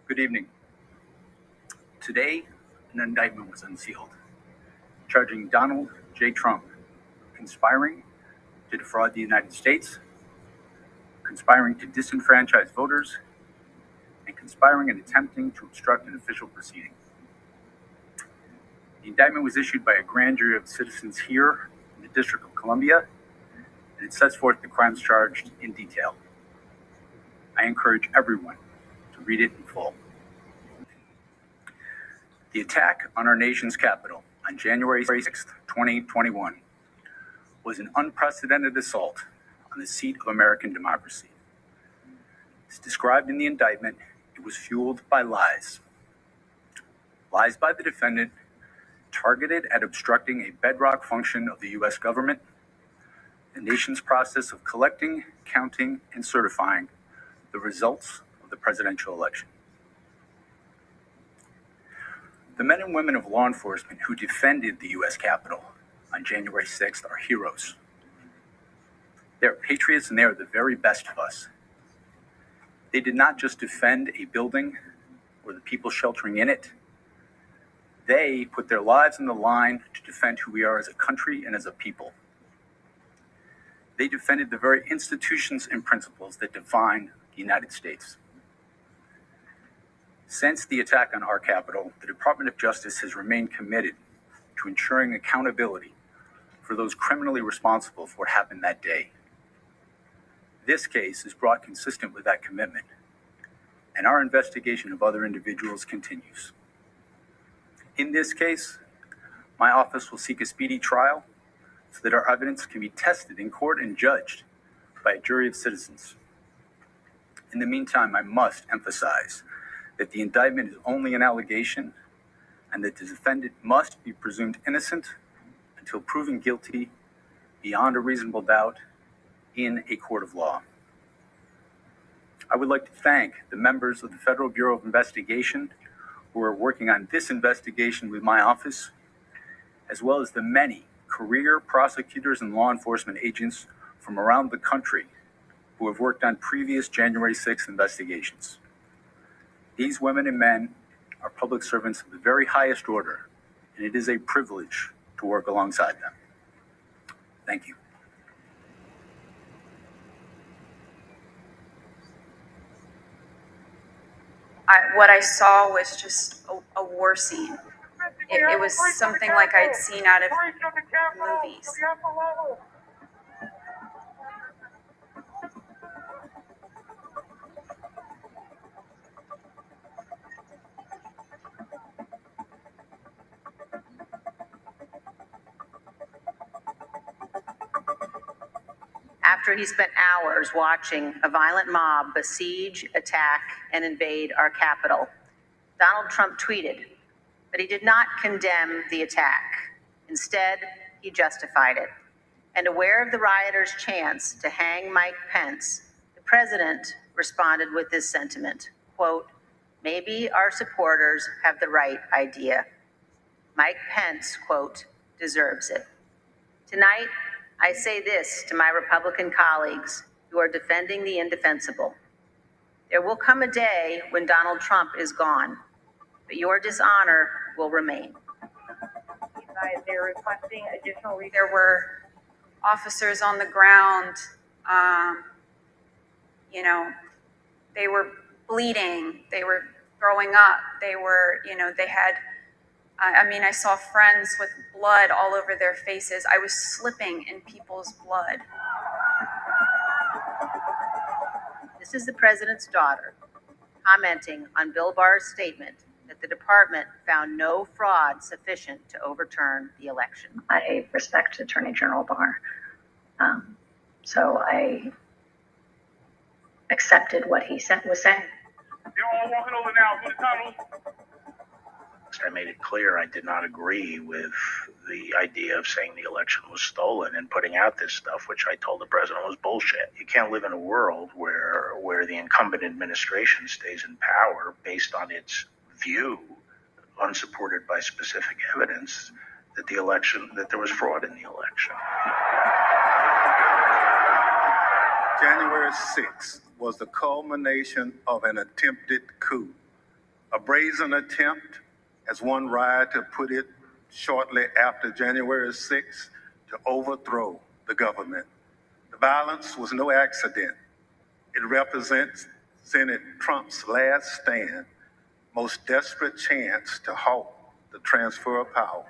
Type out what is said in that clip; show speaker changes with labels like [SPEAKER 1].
[SPEAKER 1] Good evening. Today, an indictment was unsealed, charging Donald J. Trump conspiring to defraud the United States, conspiring to disenfranchise voters, and conspiring and attempting to obstruct an official proceeding. The indictment was issued by a grand jury of citizens here in the District of Columbia, and it sets forth the crimes charged in detail. I encourage everyone to read it in full. The attack on our nation's capital on January 6, 2021, was an unprecedented assault on the seat of American democracy. As described in the indictment, it was fueled by lies. Lies by the defendant targeted at obstructing a bedrock function of the U.S. government, the nation's process of collecting, counting, and certifying the results of the presidential election. The men and women of law enforcement who defended the U.S. Capitol on January 6th are heroes. They are patriots and they are the very best of us. They did not just defend a building or the people sheltering in it. They put their lives on the line to defend who we are as a country and as a people. They defended the very institutions and principles that define the United States. Since the attack on our Capitol, the Department of Justice has remained committed to ensuring accountability for those criminally responsible for what happened that day. This case is brought consistent with that commitment, and our investigation of other individuals continues. In this case, my office will seek a speedy trial so that our evidence can be tested in court and judged by a jury of citizens. In the meantime, I must emphasize that the indictment is only an allegation and that the defendant must be presumed innocent until proven guilty beyond a reasonable doubt in a court of law. I would like to thank the members of the Federal Bureau of Investigation who are working on this investigation with my office, as well as the many career prosecutors and law enforcement agents from around the country who have worked on previous January 6th investigations. These women and men are public servants of the very highest order, and it is a privilege to work alongside them. Thank you.
[SPEAKER 2] What I saw was just a war scene. It was something like I'd seen out of movies.
[SPEAKER 3] After he spent hours watching a violent mob besiege, attack, and invade our Capitol, Donald Trump tweeted, but he did not condemn the attack. Instead, he justified it. And aware of the rioters' chance to hang Mike Pence, the president responded with this sentiment, quote, "Maybe our supporters have the right idea. Mike Pence, quote, deserves it." Tonight, I say this to my Republican colleagues who are defending the indefensible. There will come a day when Donald Trump is gone, but your dishonor will remain.
[SPEAKER 4] They're requesting additional resources.
[SPEAKER 2] There were officers on the ground, they were bleeding, they were throwing up, they had, I saw friends with blood all over their faces. I was slipping in people's blood.
[SPEAKER 3] This is the president's daughter commenting on Bill Barr's statement that the department found no fraud sufficient to overturn the election.
[SPEAKER 4] I respect Attorney General Barr, so I accepted what he was saying.
[SPEAKER 5] You're all walking over now to the tunnels.
[SPEAKER 6] I made it clear I did not agree with the idea of saying the election was stolen and putting out this stuff, which I told the president was bullshit. You can't live in a world where the incumbent administration stays in power based on its view, unsupported by specific evidence, that there was fraud in the election.
[SPEAKER 7] January 6th was the culmination of an attempted coup A brazen attempt, as one writer put it shortly after January 6th, to overthrow the government. The violence was no accident. It represented Trump's last stand, most desperate chance to halt the transfer of power.